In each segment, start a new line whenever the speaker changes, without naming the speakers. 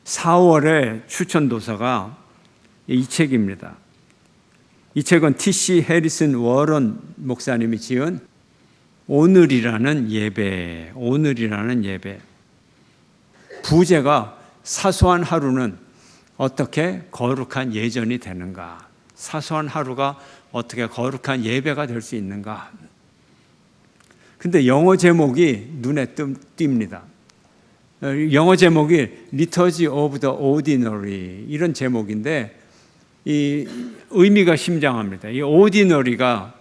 4월에 추천 도서가 이 책입니다. 이 책은 T.C. 해리슨 워런 목사님이 지은 오늘이라는 예배. 부제가 사소한 하루는 어떻게 거룩한 예전이 되는가? 사소한 하루가 어떻게 거룩한 예배가 될 수 있는가? 근데 영어 제목이 눈에 띕니다. 영어 제목이 Liturgy of the Ordinary 이런 제목인데 이 의미가 심장합니다. 이 ordinary가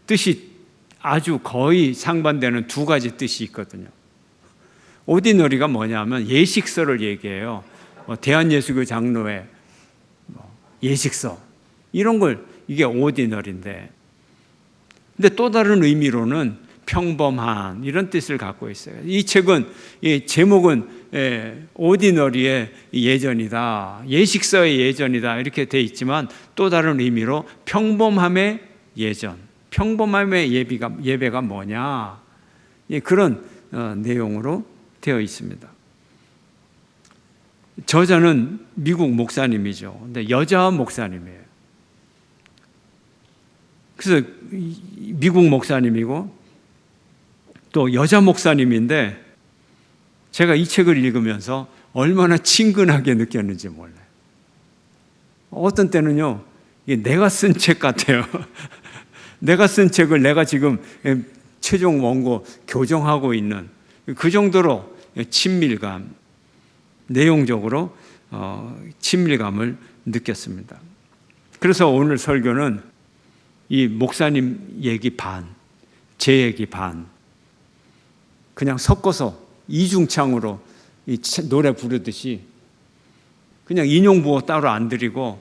뜻이 아주 거의 상반되는 두 가지 뜻이 있거든요. ordinary가 뭐냐면 예식서를 얘기해요. 대한예수교 장로회 예식서 이런 걸 이게 ordinary인데, 근데 또 다른 의미로는 평범한 이런 뜻을 갖고 있어요. 이 책은 이 제목은 ordinary의 예전이다, 예식서의 예전이다 이렇게 돼 있지만 또 다른 의미로 평범함의 예전, 평범함의 예배가 뭐냐 그런 내용으로 되어 있습니다. 저자는 미국 목사님이죠. 근데 여자 목사님이에요. 그래서 미국 목사님이고 또 여자 목사님인데 제가 이 책을 읽으면서 얼마나 친근하게 느꼈는지 몰라요. 어떤 때는요, 이게 내가 쓴 책 같아요. 내가 쓴 책을 내가 지금 최종 원고 교정하고 있는 그 정도로 친밀감, 내용적으로 친밀감을 느꼈습니다. 그래서 오늘 설교는 이 목사님 얘기 반, 제 얘기 반, 그냥 섞어서 이중창으로 이 노래 부르듯이 그냥 인용부호 따로 안 드리고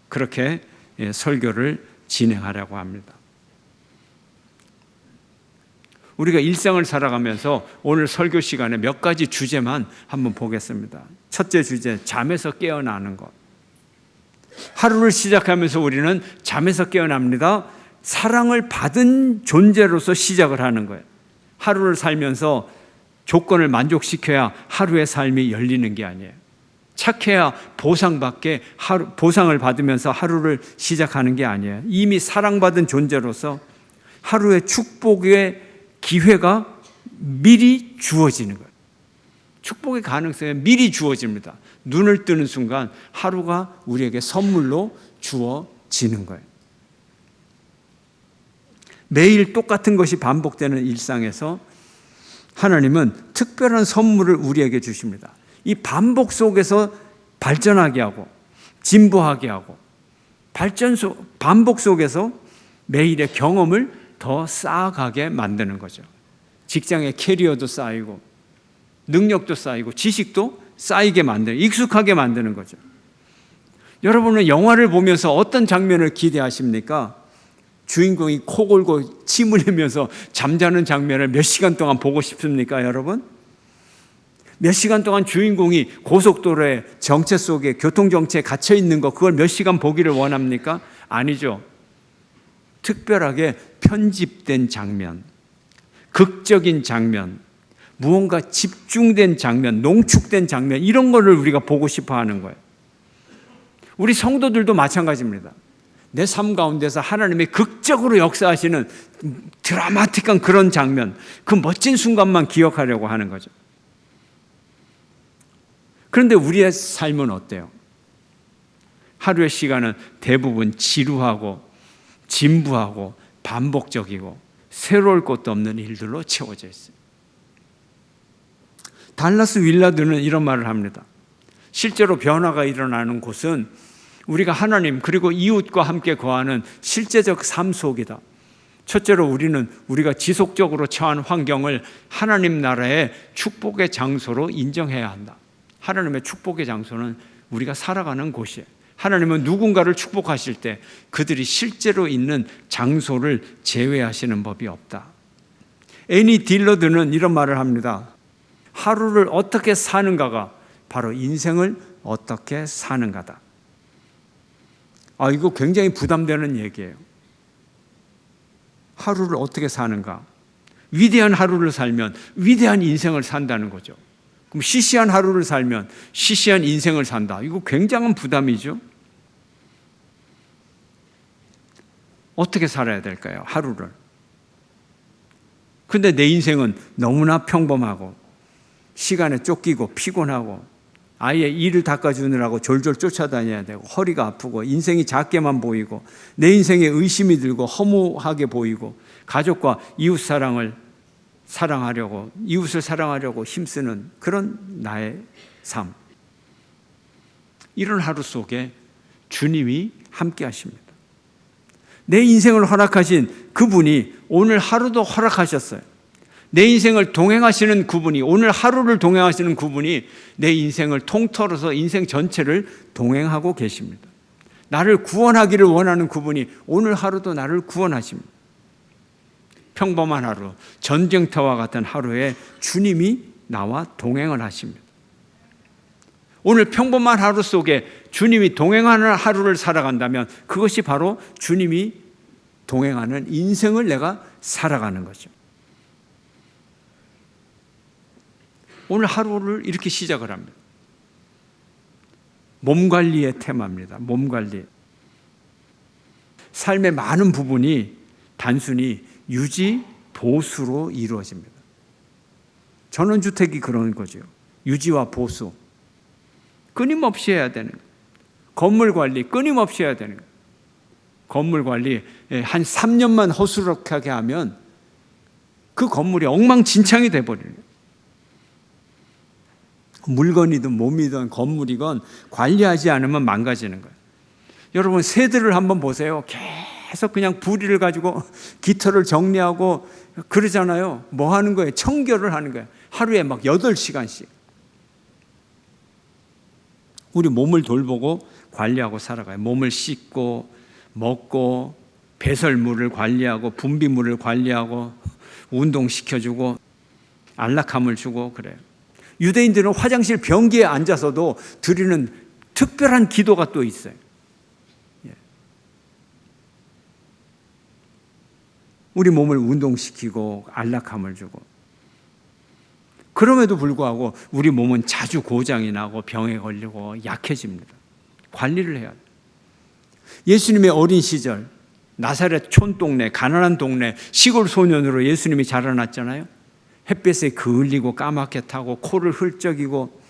그렇게 설교를 진행하려고 합니다. 우리가 일상을 살아가면서 오늘 설교 시간에 몇 가지 주제만 한번 보겠습니다. 첫째 주제, 잠에서 깨어나는 것. 하루를 시작하면서 우리는 잠에서 깨어납니다. 사랑을 받은 존재로서 시작을 하는 거예요. 하루를 살면서 조건을 만족시켜야 하루의 삶이 열리는 게 아니에요. 착해야 보상을 받으면서 하루를 시작하는 게 아니에요. 이미 사랑받은 존재로서 하루의 축복의 기회가 미리 주어지는 거예요. 축복의 가능성이 미리 주어집니다. 눈을 뜨는 순간 하루가 우리에게 선물로 주어지는 거예요. 매일 똑같은 것이 반복되는 일상에서 하나님은 특별한 선물을 우리에게 주십니다. 이 반복 속에서 발전하게 하고 진보하게 하고 반복 속에서 매일의 경험을 더 쌓아가게 만드는 거죠. 직장의 캐리어도 쌓이고 능력도 쌓이고 지식도 쌓이게 만드는, 익숙하게 만드는 거죠. 여러분은 영화를 보면서 어떤 장면을 기대하십니까? 주인공이 코 골고 침 흘리면서 잠자는 장면을 몇 시간 동안 보고 싶습니까, 여러분? 몇 시간 동안 주인공이 고속도로의 정체 속에, 교통정체에 갇혀 있는 거, 그걸 몇 시간 보기를 원합니까? 아니죠. 특별하게 편집된 장면, 극적인 장면, 무언가 집중된 장면, 농축된 장면, 이런 거를 우리가 보고 싶어 하는 거예요. 우리 성도들도 마찬가지입니다. 내 삶 가운데서 하나님이 극적으로 역사하시는 드라마틱한 그런 장면, 그 멋진 순간만 기억하려고 하는 거죠. 그런데 우리의 삶은 어때요? 하루의 시간은 대부분 지루하고 진부하고 반복적이고 새로울 것도 없는 일들로 채워져 있어요. 달라스 윌라드는 이런 말을 합니다. 실제로 변화가 일어나는 곳은 우리가 하나님 그리고 이웃과 함께 거하는 실제적 삶 속이다. 첫째로 우리가 지속적으로 처한 환경을 하나님 나라의 축복의 장소로 인정해야 한다. 하나님의 축복의 장소는 우리가 살아가는 곳이에요. 하나님은 누군가를 축복하실 때 그들이 실제로 있는 장소를 제외하시는 법이 없다. 애니 딜러드는 이런 말을 합니다. 하루를 어떻게 사는가가 바로 인생을 어떻게 사는가다. 이거 굉장히 부담되는 얘기예요. 하루를 어떻게 사는가? 위대한 하루를 살면 위대한 인생을 산다는 거죠. 그럼 시시한 하루를 살면 시시한 인생을 산다. 이거 굉장한 부담이죠. 어떻게 살아야 될까요? 하루를. 근데 내 인생은 너무나 평범하고 시간에 쫓기고 피곤하고 아예 일을 닦아주느라고 졸졸 쫓아다녀야 되고 허리가 아프고 인생이 작게만 보이고 내 인생에 의심이 들고 허무하게 보이고 가족과 이웃을 사랑하려고 힘쓰는 그런 나의 삶. 이런 하루 속에 주님이 함께 하십니다. 내 인생을 허락하신 그분이 오늘 하루도 허락하셨어요. 내 인생을 동행하시는 그분이, 오늘 하루를 동행하시는 그분이 내 인생을 통틀어서 인생 전체를 동행하고 계십니다. 나를 구원하기를 원하는 그분이 오늘 하루도 나를 구원하십니다. 평범한 하루, 전쟁터와 같은 하루에 주님이 나와 동행을 하십니다. 오늘 평범한 하루 속에 주님이 동행하는 하루를 살아간다면 그것이 바로 주님이 동행하는 인생을 내가 살아가는 거죠. 오늘 하루를 이렇게 시작을 합니다. 몸 관리의 테마입니다. 몸 관리. 삶의 많은 부분이 단순히 유지, 보수로 이루어집니다. 전원주택이 그런 거죠. 유지와 보수. 끊임없이 해야 되는 거예요. 건물 관리 끊임없이 해야 되는 거예요. 건물 관리 한 3년만 허술하게 하면 그 건물이 엉망진창이 돼버리는 거예요. 물건이든 몸이든 건물이건 관리하지 않으면 망가지는 거예요. 여러분 새들을 한번 보세요. 계속 그냥 부리를 가지고 깃털을 정리하고 그러잖아요. 뭐 하는 거예요? 청결을 하는 거예요. 하루에 막 8시간씩. 우리 몸을 돌보고 관리하고 살아가요. 몸을 씻고 먹고 배설물을 관리하고 분비물을 관리하고 운동시켜주고 안락함을 주고 그래요. 유대인들은 화장실 변기에 앉아서도 드리는 특별한 기도가 또 있어요. 우리 몸을 운동시키고 안락함을 주고 그럼에도 불구하고 우리 몸은 자주 고장이 나고 병에 걸리고 약해집니다. 관리를 해야 돼요. 예수님의 어린 시절 나사렛 촌동네 가난한 동네 시골 소년으로 예수님이 자라났잖아요. 햇빛에 그을리고 까맣게 타고 코를 훌쩍이고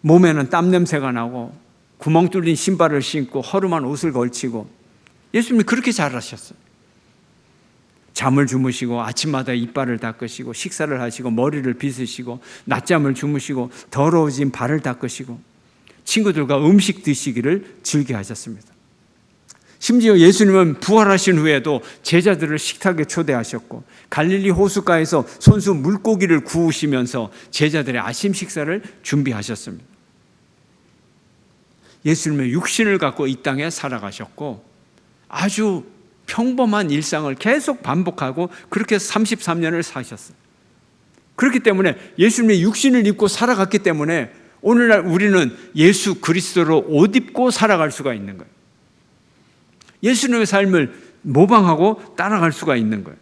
몸에는 땀 냄새가 나고 구멍 뚫린 신발을 신고 허름한 옷을 걸치고 예수님이 그렇게 자라셨어요. 잠을 주무시고 아침마다 이빨을 닦으시고 식사를 하시고 머리를 빗으시고 낮잠을 주무시고 더러워진 발을 닦으시고 친구들과 음식 드시기를 즐겨 하셨습니다. 심지어 예수님은 부활하신 후에도 제자들을 식탁에 초대하셨고 갈릴리 호숫가에서 손수 물고기를 구우시면서 제자들의 아침 식사를 준비하셨습니다. 예수님은 육신을 갖고 이 땅에 살아가셨고 아주 평범한 일상을 계속 반복하고 그렇게 33년을 사셨어요. 그렇기 때문에 예수님의 육신을 입고 살아갔기 때문에 오늘날 우리는 예수 그리스도로 옷 입고 살아갈 수가 있는 거예요. 예수님의 삶을 모방하고 따라갈 수가 있는 거예요.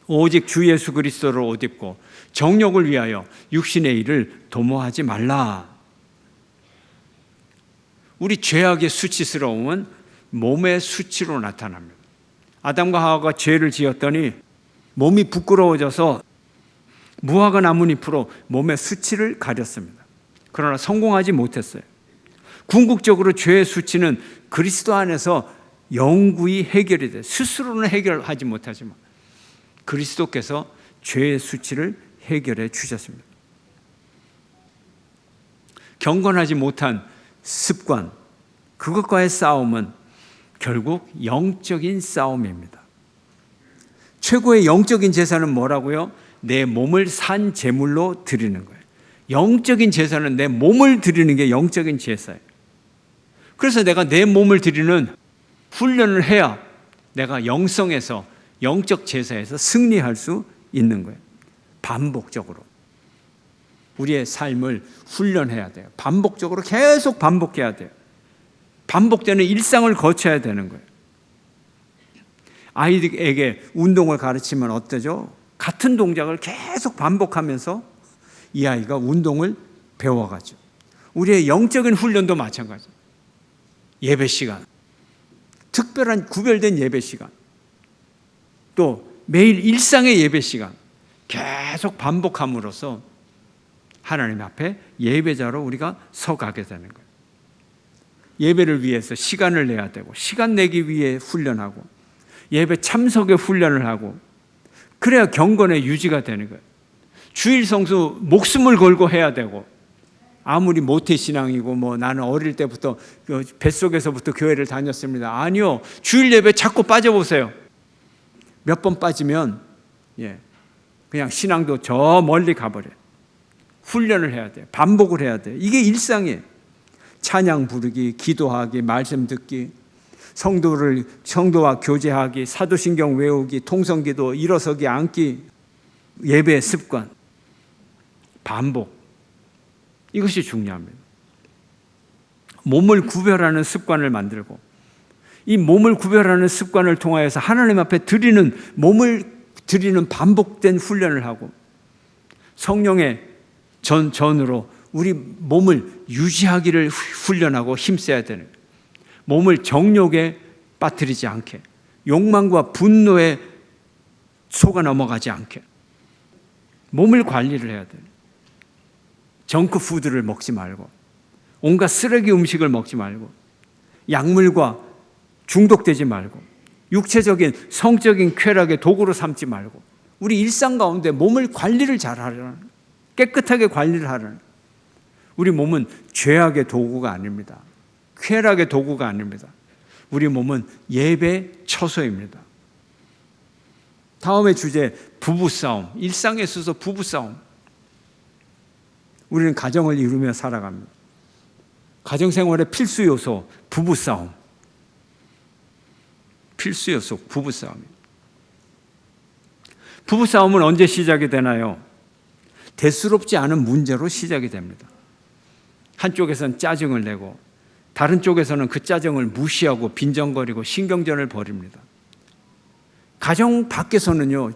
오직 주 예수 그리스도를 옷 입고 정욕을 위하여 육신의 일을 도모하지 말라. 우리 죄악의 수치스러움은 몸의 수치로 나타납니다. 아담과 하와가 죄를 지었더니 몸이 부끄러워져서 무화과 나뭇잎으로 몸의 수치를 가렸습니다. 그러나 성공하지 못했어요. 궁극적으로 죄의 수치는 그리스도 안에서 영구히 해결이 돼요. 스스로는 해결하지 못하지만 그리스도께서 죄의 수치를 해결해 주셨습니다. 경건하지 못한 습관, 그것과의 싸움은 결국 영적인 싸움입니다. 최고의 영적인 제사는 뭐라고요? 내 몸을 산 제물로 드리는 거예요. 영적인 제사는 내 몸을 드리는 게 영적인 제사예요. 그래서 내가 내 몸을 드리는 훈련을 해야 내가 영성에서 영적 제사에서 승리할 수 있는 거예요. 반복적으로 우리의 삶을 훈련해야 돼요. 반복적으로 계속 반복해야 돼요. 반복되는 일상을 거쳐야 되는 거예요. 아이들에게 운동을 가르치면 어떠죠? 같은 동작을 계속 반복하면서 이 아이가 운동을 배워가죠. 우리의 영적인 훈련도 마찬가지예요. 예배 시간, 특별한 구별된 예배 시간, 또 매일 일상의 예배 시간 계속 반복함으로써 하나님 앞에 예배자로 우리가 서가게 되는 거예요. 예배를 위해서 시간을 내야 되고, 시간 내기 위해 훈련하고, 예배 참석에 훈련을 하고, 그래야 경건의 유지가 되는 거예요. 주일 성수 목숨을 걸고 해야 되고, 아무리 모태신앙이고 나는 어릴 때부터 뱃속에서부터 교회를 다녔습니다. 아니요. 주일 예배 자꾸 빠져보세요. 몇 번 빠지면 그냥 신앙도 저 멀리 가버려요. 훈련을 해야 돼요. 반복을 해야 돼요. 이게 일상이에요. 찬양 부르기, 기도하기, 말씀 듣기, 성도와 교제하기, 사도신경 외우기, 통성기도, 일어서기, 앉기, 예배 습관, 반복. 이것이 중요합니다. 몸을 구별하는 습관을 만들고, 이 몸을 구별하는 습관을 통하여서 하나님 앞에 몸을 드리는 반복된 훈련을 하고, 성령의 전으로 우리 몸을 유지하기를 훈련하고 힘써야 되는 거예요. 몸을 정욕에 빠뜨리지 않게, 욕망과 분노에 속아 넘어가지 않게 몸을 관리를 해야 돼요. 정크푸드를 먹지 말고, 온갖 쓰레기 음식을 먹지 말고, 약물과 중독되지 말고, 육체적인 성적인 쾌락의 도구로 삼지 말고, 우리 일상 가운데 몸을 관리를 잘 하려는, 깨끗하게 관리를 하려는. 우리 몸은 죄악의 도구가 아닙니다. 쾌락의 도구가 아닙니다. 우리 몸은 예배 처소입니다. 다음의 주제, 부부싸움. 일상에 있어서 부부싸움. 우리는 가정을 이루며 살아갑니다. 가정생활의 필수 요소, 부부싸움. 필수 요소, 부부싸움입니다. 부부싸움은 언제 시작이 되나요? 대수롭지 않은 문제로 시작이 됩니다. 한쪽에서는 짜증을 내고, 다른 쪽에서는 그 짜증을 무시하고 빈정거리고 신경전을 벌입니다. 가정 밖에서는요,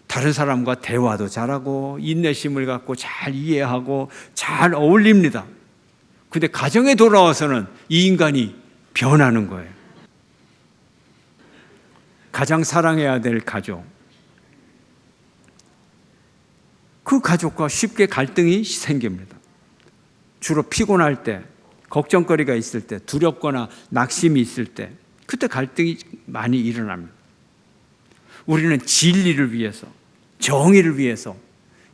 다른 사람과 대화도 잘하고 인내심을 갖고 잘 이해하고 잘 어울립니다. 근데 가정에 돌아와서는 이 인간이 변하는 거예요. 가장 사랑해야 될 가족, 그 가족과 쉽게 갈등이 생깁니다. 주로 피곤할 때, 걱정거리가 있을 때, 두렵거나 낙심이 있을 때, 그때 갈등이 많이 일어납니다. 우리는 진리를 위해서, 정의를 위해서,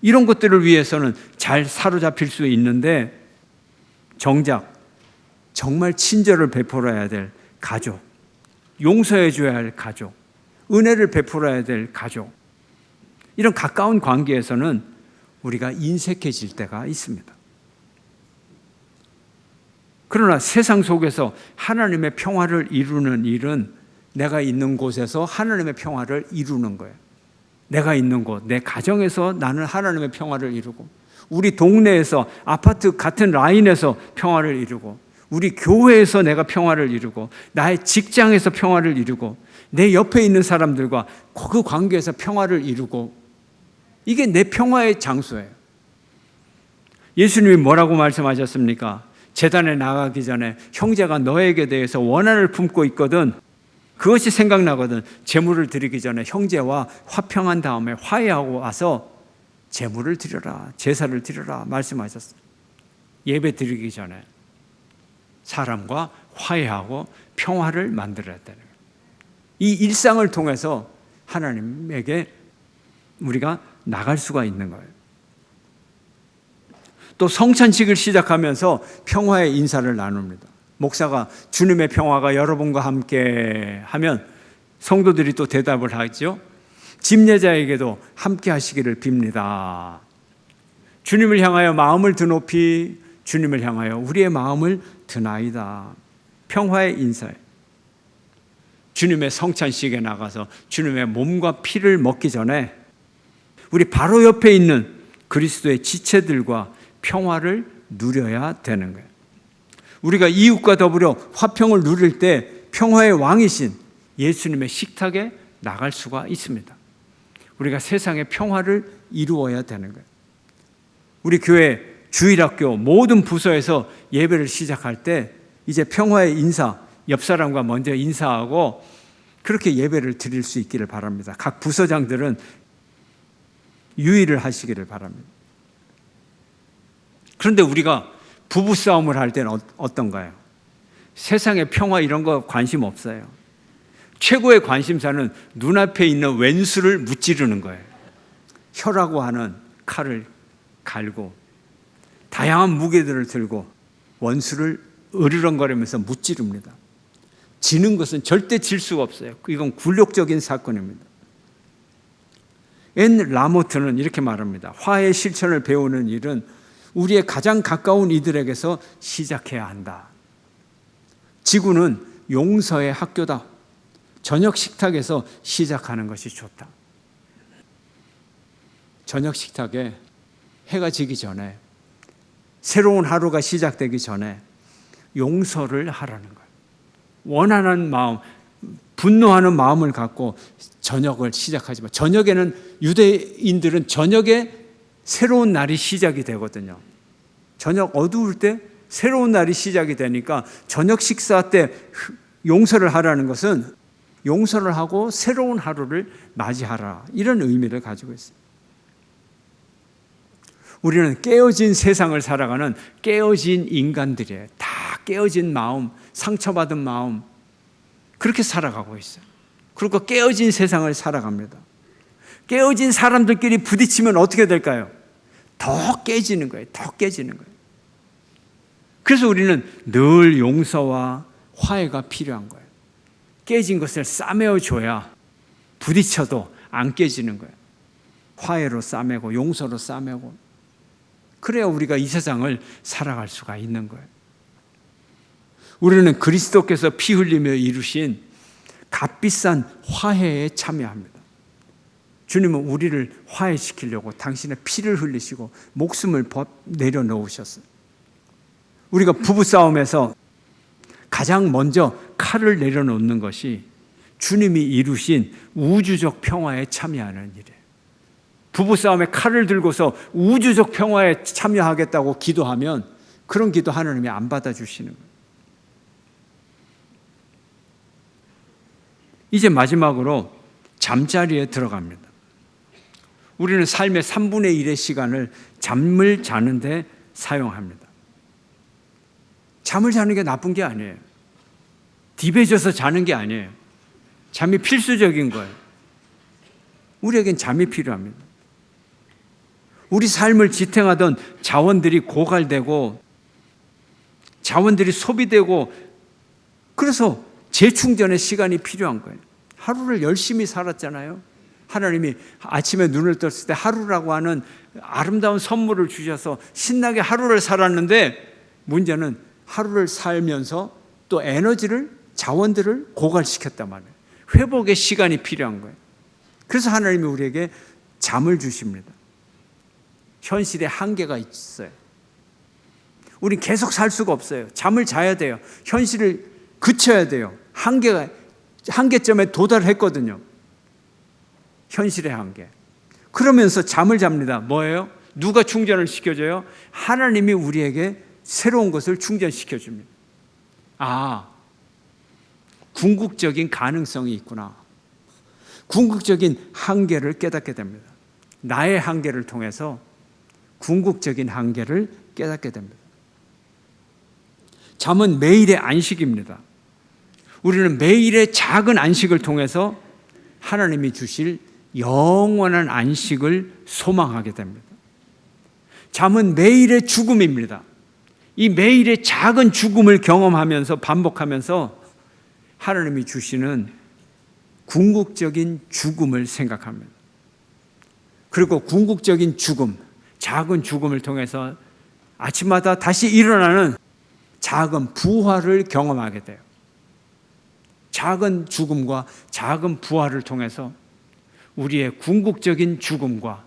이런 것들을 위해서는 잘 사로잡힐 수 있는데, 정작 정말 친절을 베풀어야 될 가족, 용서해 줘야 할 가족, 은혜를 베풀어야 될 가족, 이런 가까운 관계에서는 우리가 인색해질 때가 있습니다. 그러나 세상 속에서 하나님의 평화를 이루는 일은 내가 있는 곳에서 하나님의 평화를 이루는 거예요. 내가 있는 곳, 내 가정에서 나는 하나님의 평화를 이루고, 우리 동네에서 아파트 같은 라인에서 평화를 이루고, 우리 교회에서 내가 평화를 이루고, 나의 직장에서 평화를 이루고, 내 옆에 있는 사람들과 그 관계에서 평화를 이루고, 이게 내 평화의 장소예요. 예수님이 뭐라고 말씀하셨습니까? 제단에 나가기 전에 형제가 너에게 대해서 원한을 품고 있거든, 그것이 생각나거든, 제물을 드리기 전에 형제와 화평한 다음에 화해하고 와서 제물을 드려라, 제사를 드려라 말씀하셨어요. 예배 드리기 전에 사람과 화해하고 평화를 만들어야 되는 거예요. 이 일상을 통해서 하나님에게 우리가 나갈 수가 있는 거예요. 또 성찬식을 시작하면서 평화의 인사를 나눕니다. 목사가 주님의 평화가 여러분과 함께 하면 성도들이 또 대답을 하죠. 집례자에게도 함께 하시기를 빕니다. 주님을 향하여 마음을 드높이, 주님을 향하여 우리의 마음을 드나이다. 평화의 인사에 주님의 성찬식에 나가서 주님의 몸과 피를 먹기 전에 우리 바로 옆에 있는 그리스도의 지체들과 평화를 누려야 되는 거예요. 우리가 이웃과 더불어 화평을 누릴 때 평화의 왕이신 예수님의 식탁에 나갈 수가 있습니다. 우리가 세상의 평화를 이루어야 되는 거예요. 우리 교회 주일학교 모든 부서에서 예배를 시작할 때 이제 평화의 인사, 옆 사람과 먼저 인사하고 그렇게 예배를 드릴 수 있기를 바랍니다. 각 부서장들은 유의를 하시기를 바랍니다. 그런데 우리가 부부싸움을 할 때는 어떤가요? 세상의 평화 이런 거 관심 없어요. 최고의 관심사는 눈앞에 있는 왼수를 무찌르는 거예요. 혀라고 하는 칼을 갈고 다양한 무게들을 들고 원수를 으르렁거리면서 무찌릅니다. 지는 것은 절대 질 수가 없어요. 이건 굴욕적인 사건입니다. 앤 라모트는 이렇게 말합니다. 화해의 실천을 배우는 일은 우리의 가장 가까운 이들에게서 시작해야 한다. 지구는 용서의 학교다. 저녁 식탁에서 시작하는 것이 좋다. 저녁 식탁에 해가 지기 전에, 새로운 하루가 시작되기 전에 용서를 하라는 거예요. 원하는 마음, 분노하는 마음을 갖고 저녁을 시작하지만, 저녁에는 유대인들은 저녁에 새로운 날이 시작이 되거든요. 저녁 어두울 때 새로운 날이 시작이 되니까 저녁 식사 때 용서를 하라는 것은 용서를 하고 새로운 하루를 맞이하라, 이런 의미를 가지고 있습니다. 우리는 깨어진 세상을 살아가는 깨어진 인간들이에요. 다 깨어진 마음, 상처받은 마음, 그렇게 살아가고 있어요. 그리고 깨어진 세상을 살아갑니다. 깨어진 사람들끼리 부딪히면 어떻게 될까요? 더 깨지는 거예요. 더 깨지는 거예요. 그래서 우리는 늘 용서와 화해가 필요한 거예요. 깨진 것을 싸매어줘야 부딪혀도 안 깨지는 거예요. 화해로 싸매고 용서로 싸매고, 그래야 우리가 이 세상을 살아갈 수가 있는 거예요. 우리는 그리스도께서 피 흘리며 이루신 값비싼 화해에 참여합니다. 주님은 우리를 화해시키려고 당신의 피를 흘리시고 목숨을 내려놓으셨어요. 우리가 부부싸움에서 가장 먼저 칼을 내려놓는 것이 주님이 이루신 우주적 평화에 참여하는 일이에요. 부부싸움에 칼을 들고서 우주적 평화에 참여하겠다고 기도하면 그런 기도 하나님이 안 받아주시는 거예요. 이제 마지막으로 잠자리에 들어갑니다. 우리는 삶의 3분의 1의 시간을 잠을 자는데 사용합니다. 잠을 자는 게 나쁜 게 아니에요. 디베져서 자는 게 아니에요. 잠이 필수적인 거예요. 우리에겐 잠이 필요합니다. 우리 삶을 지탱하던 자원들이 고갈되고 자원들이 소비되고, 그래서 재충전의 시간이 필요한 거예요. 하루를 열심히 살았잖아요. 하나님이 아침에 눈을 떴을 때 하루라고 하는 아름다운 선물을 주셔서 신나게 하루를 살았는데, 문제는 하루를 살면서 또 에너지를, 자원들을 고갈시켰단 말이에요. 회복의 시간이 필요한 거예요. 그래서 하나님이 우리에게 잠을 주십니다. 현실에 한계가 있어요. 우린 계속 살 수가 없어요. 잠을 자야 돼요. 현실을 그쳐야 돼요. 한계점에 도달했거든요. 현실의 한계. 그러면서 잠을 잡니다. 뭐예요? 누가 충전을 시켜줘요? 하나님이 우리에게 새로운 것을 충전시켜줍니다. 아, 궁극적인 가능성이 있구나. 궁극적인 한계를 깨닫게 됩니다. 나의 한계를 통해서 궁극적인 한계를 깨닫게 됩니다. 잠은 매일의 안식입니다. 우리는 매일의 작은 안식을 통해서 하나님이 주실 영원한 안식을 소망하게 됩니다. 잠은 매일의 죽음입니다. 이 매일의 작은 죽음을 경험하면서 반복하면서 하나님이 주시는 궁극적인 죽음을 생각합니다. 그리고 궁극적인 죽음, 작은 죽음을 통해서 아침마다 다시 일어나는 작은 부활을 경험하게 돼요. 작은 죽음과 작은 부활을 통해서 우리의 궁극적인 죽음과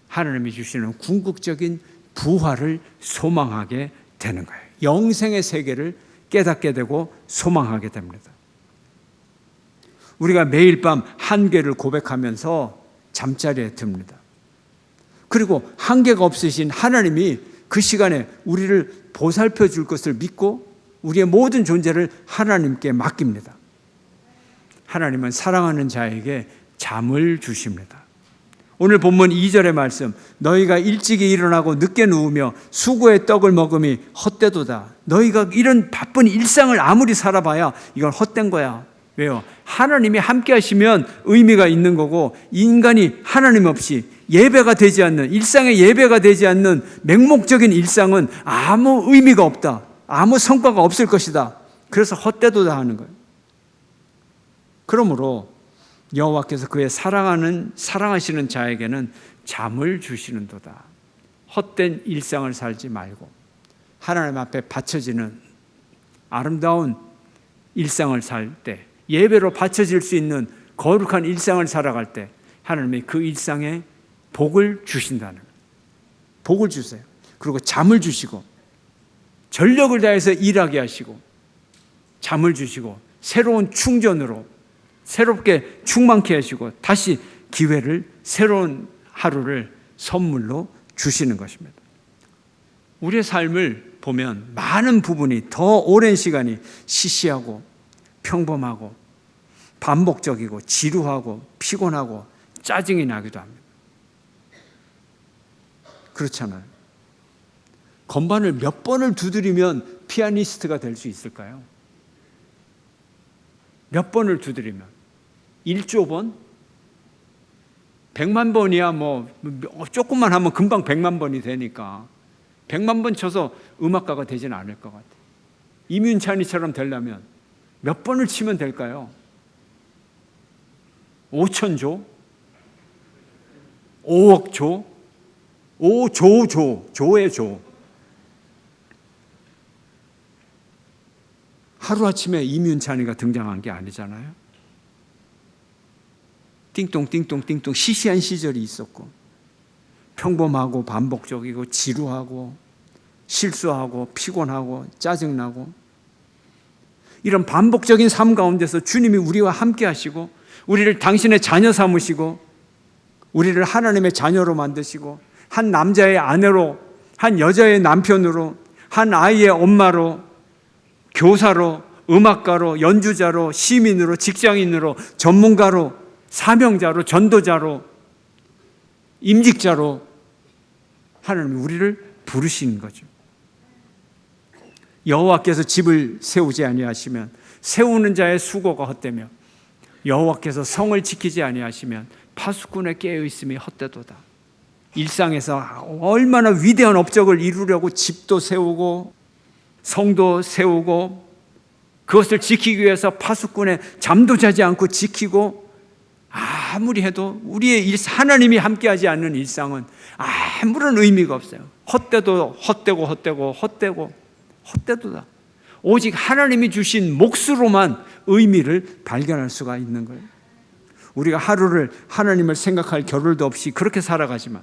하나님이 주시는 궁극적인 부활을 소망하게 되는 거예요. 영생의 세계를 깨닫게 되고 소망하게 됩니다. 우리가 매일 밤 한계를 고백하면서 잠자리에 듭니다. 그리고 한계가 없으신 하나님이 그 시간에 우리를 보살펴 줄 것을 믿고 우리의 모든 존재를 하나님께 맡깁니다. 하나님은 사랑하는 자에게 잠을 주십니다. 오늘 본문 2절의 말씀, 너희가 일찍이 일어나고 늦게 누우며 수고의 떡을 먹음이 헛되도다. 너희가 이런 바쁜 일상을 아무리 살아봐야 이건 헛된 거야. 왜요? 하나님이 함께 하시면 의미가 있는 거고, 인간이 하나님 없이 예배가 되지 않는, 일상의 예배가 되지 않는 맹목적인 일상은 아무 의미가 없다. 아무 성과가 없을 것이다. 그래서 헛되도다 하는 거예요. 그러므로 여호와께서 그의 사랑하시는 자에게는 잠을 주시는도다. 헛된 일상을 살지 말고 하나님 앞에 바쳐지는 아름다운 일상을 살 때, 예배로 바쳐질 수 있는 거룩한 일상을 살아갈 때 하나님이 그 일상에 복을 주신다는 거예요. 복을 주세요. 그리고 잠을 주시고 전력을 다해서 일하게 하시고 잠을 주시고 새로운 충전으로 새롭게 충만케 하시고 다시 기회를, 새로운 하루를 선물로 주시는 것입니다. 우리의 삶을 보면 많은 부분이 더 오랜 시간이 시시하고 평범하고 반복적이고 지루하고 피곤하고 짜증이 나기도 합니다. 그렇잖아요. 건반을 몇 번을 두드리면 피아니스트가 될 수 있을까요? 몇 번을 두드리면? 1조 번? 100만 번이야 뭐 조금만 하면 금방 100만 번이 되니까 100만 번 쳐서 음악가가 되지는 않을 것 같아요. 이민찬이처럼 되려면 몇 번을 치면 될까요? 5천조? 5억 조? 5조, 조의 조. 하루아침에 이민찬이가 등장한 게 아니잖아요. 띵똥띵똥띵똥 시시한 시절이 있었고 평범하고 반복적이고 지루하고 실수하고 피곤하고 짜증나고 이런 반복적인 삶 가운데서 주님이 우리와 함께 하시고 우리를 당신의 자녀 삼으시고 우리를 하나님의 자녀로 만드시고 한 남자의 아내로, 한 여자의 남편으로, 한 아이의 엄마로, 교사로, 음악가로, 연주자로, 시민으로, 직장인으로, 전문가로, 사명자로, 전도자로, 임직자로 하나님이 우리를 부르시는 거죠. 여호와께서 집을 세우지 아니하시면 세우는 자의 수고가 헛되며 여호와께서 성을 지키지 아니하시면 파수꾼의 깨어 있음이 헛되도다. 일상에서 얼마나 위대한 업적을 이루려고 집도 세우고 성도 세우고 그것을 지키기 위해서 파수꾼의 잠도 자지 않고 지키고 아무리 해도 우리의 하나님이 함께하지 않는 일상은 아무런 의미가 없어요. 헛되도다. 오직 하나님이 주신 몫으로만 의미를 발견할 수가 있는 거예요. 우리가 하루를 하나님을 생각할 겨를도 없이 그렇게 살아가지만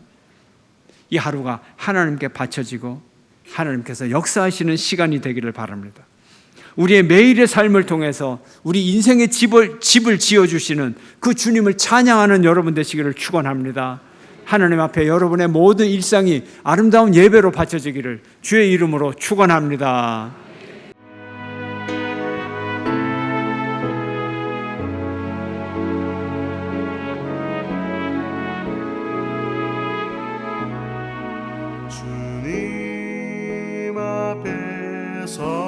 이 하루가 하나님께 바쳐지고 하나님께서 역사하시는 시간이 되기를 바랍니다. 우리의 매일의 삶을 통해서 우리 인생의 집을 지어주시는 그 주님을 찬양하는 여러분 되시기를 축원합니다. 하나님 앞에 여러분의 모든 일상이 아름다운 예배로 바쳐지기를 주의 이름으로 축원합니다.
주님 앞에서